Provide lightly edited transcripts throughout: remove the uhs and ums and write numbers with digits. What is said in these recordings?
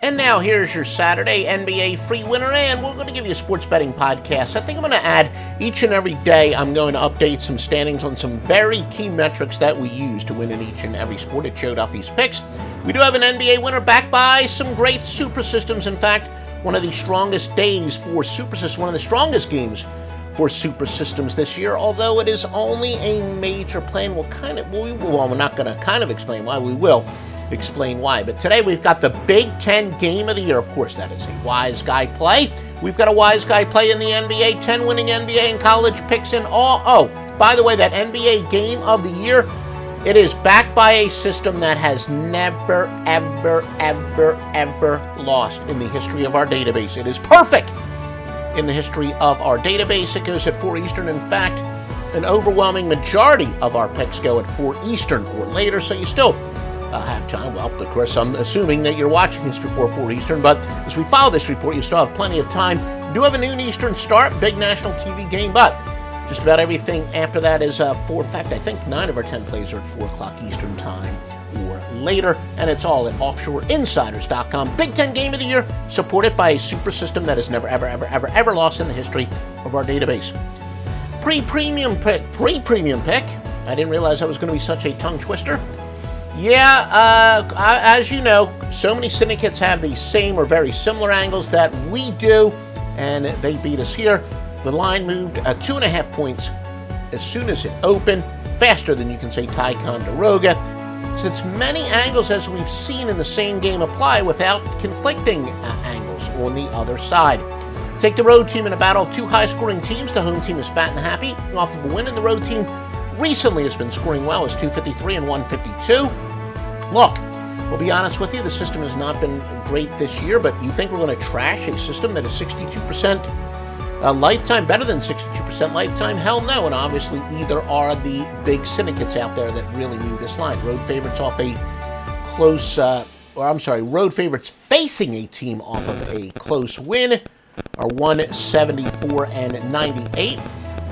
And now here's your Saturday NBA free winner, and we're going to give you a sports betting podcast. I think I'm going to add each and every day, I'm going to update some standings on some very key metrics that we use to win in each and every sport at Joe Duffy's Picks. We do have an NBA winner backed by some great super systems. In fact, one of the strongest days for super systems, one of the strongest games for super systems this year, although it is only a major plan. We're not going to kind of explain why. We will explain why. But today we've got the Big Ten game of the year. Of course, that is a wise guy play. We've got a wise guy play in the NBA, 10 winning NBA and college picks in all. Oh, by the way, that NBA game of the year, it is backed by a system that has never, ever, ever, ever lost in the history of our database. It is perfect in the history of our database. It goes at 4 Eastern. In fact, an overwhelming majority of our picks go at 4 Eastern or later, so you still have time. Well, of course, I'm assuming that you're watching this before 4 Eastern, but as we follow this report, you still have plenty of time. We do have a noon Eastern start, big national TV game, but just about everything after that is 4. In fact, I think 9 of our 10 plays are at 4 o'clock Eastern time or later, and it's all at offshoreinsiders.com. Big Ten game of the year, supported by a super system that has never, ever, ever, ever, ever lost in the history of our database. Pre-premium pick. I didn't realize that was going to be such a tongue twister. Yeah, as you know, so many syndicates have the same or very similar angles that we do, and they beat us here. The line moved 2.5 points as soon as it opened, faster than you can say Ticonderoga, since many angles, as we've seen in the same game, apply without conflicting angles on the other side. Take the road team in a battle of two high-scoring teams. The home team is fat and happy off of a win, and the road team recently has been scoring well, as 253 and 152. Look, we'll be honest with you, the system has not been great this year, but you think we're going to trash a system that is 62% lifetime, better than 62% lifetime? Hell no, and obviously either are the big syndicates out there that really move this line. Road favorites off a close, road favorites facing a team off of a close win are 174 and 98.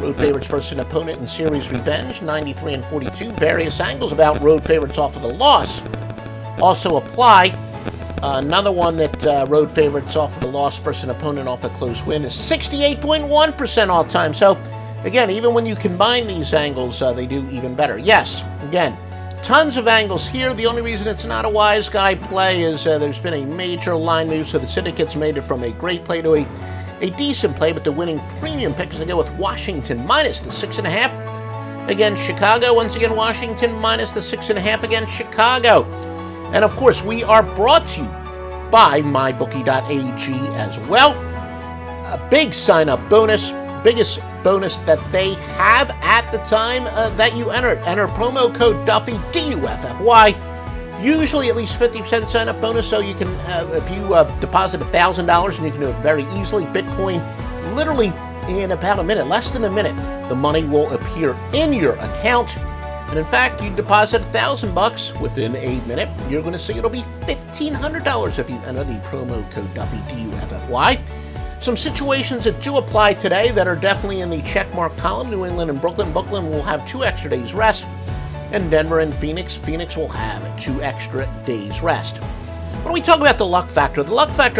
Road favorites versus an opponent in series revenge, 93 and 42. Various angles about road favorites off of the loss also apply. Another one that road favorites off of the loss versus an opponent off a close win is 68.1% all time. So, again, even when you combine these angles, they do even better. Yes, again, tons of angles here. The only reason it's not a wise guy play is there's been a major line move, so the syndicates made it from a great play to a decent play, but the winning premium pick is to go with Washington minus the 6.5 against Chicago. Once again, Washington minus the 6.5 against Chicago. And of course, we are brought to you by mybookie.ag as well. A big sign-up bonus, biggest bonus that they have at the time that you enter. Enter promo code Duffy, D-U-F-F-Y. Usually at least 50% sign-up bonus, so you can, if you deposit $1,000, and you can do it very easily. Bitcoin, literally in about a minute, less than a minute, the money will appear in your account. And in fact, you deposit $1,000 within a minute, you're going to see it'll be $1,500 if you enter the promo code Duffy, D-U-F-F-Y. Some situations that do apply today that are definitely in the checkmark column. New England and Brooklyn. Brooklyn will have 2 extra days rest. And Denver and Phoenix will have 2 extra days rest. When we talk about the luck factor,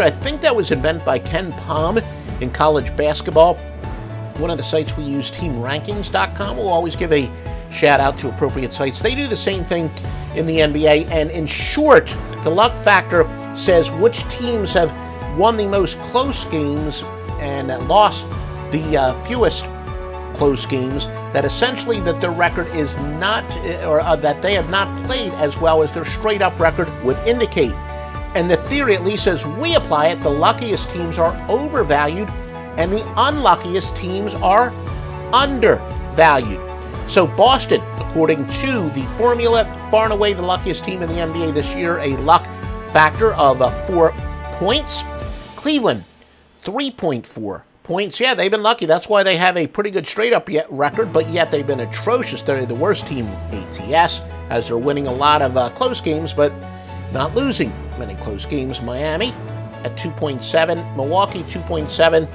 I think that was invented by KenPom in college basketball. One of the sites we use, TeamRankings.com, will always give a shout out to appropriate sites. They do the same thing in the NBA, and in short, the luck factor says which teams have won the most close games and lost the fewest close games, that essentially that their record is not, or that they have not played as well as their straight up record would indicate. And the theory, at least as we apply it, the luckiest teams are overvalued and the unluckiest teams are undervalued. So Boston, according to the formula, far and away the luckiest team in the NBA this year, a luck factor of 4 points. Cleveland, 3.4 points. Yeah, they've been lucky. That's why they have a pretty good straight-up record, but yet they've been atrocious. They're the worst team ATS, as they're winning a lot of close games, but not losing many close games. Miami at 2.7, Milwaukee 2.7,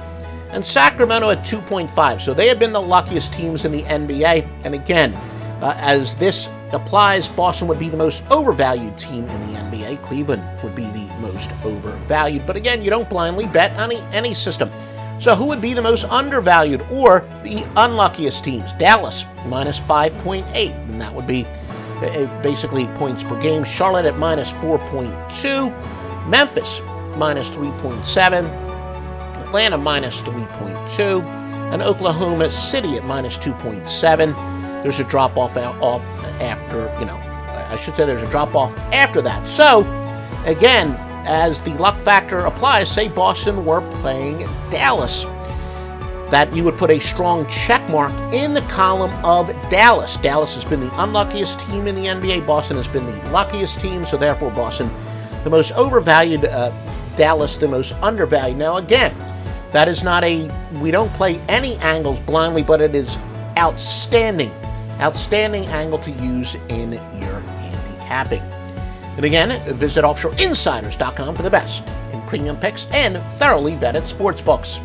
and Sacramento at 2.5. So they have been the luckiest teams in the NBA. And again, as this applies, Boston would be the most overvalued team in the NBA. Cleveland would be the most overvalued. But again, you don't blindly bet on any system. So who would be the most undervalued or the unluckiest teams? Dallas, minus 5.8, and that would be basically points per game. Charlotte at minus 4.2. Memphis, minus 3.7. Atlanta, minus 3.2. And Oklahoma City at minus 2.7. There's a drop-off after, I should say there's a drop-off after that. So, again, as the luck factor applies, say Boston were playing Dallas, that you would put a strong check mark in the column of Dallas. Dallas has been the unluckiest team in the NBA. Boston has been the luckiest team, so therefore Boston the most overvalued, Dallas the most undervalued. Now again, that is not we don't play any angles blindly, but it is outstanding angle to use in your handicapping. And again, visit offshoreinsiders.com for the best in premium picks and thoroughly vetted sports books.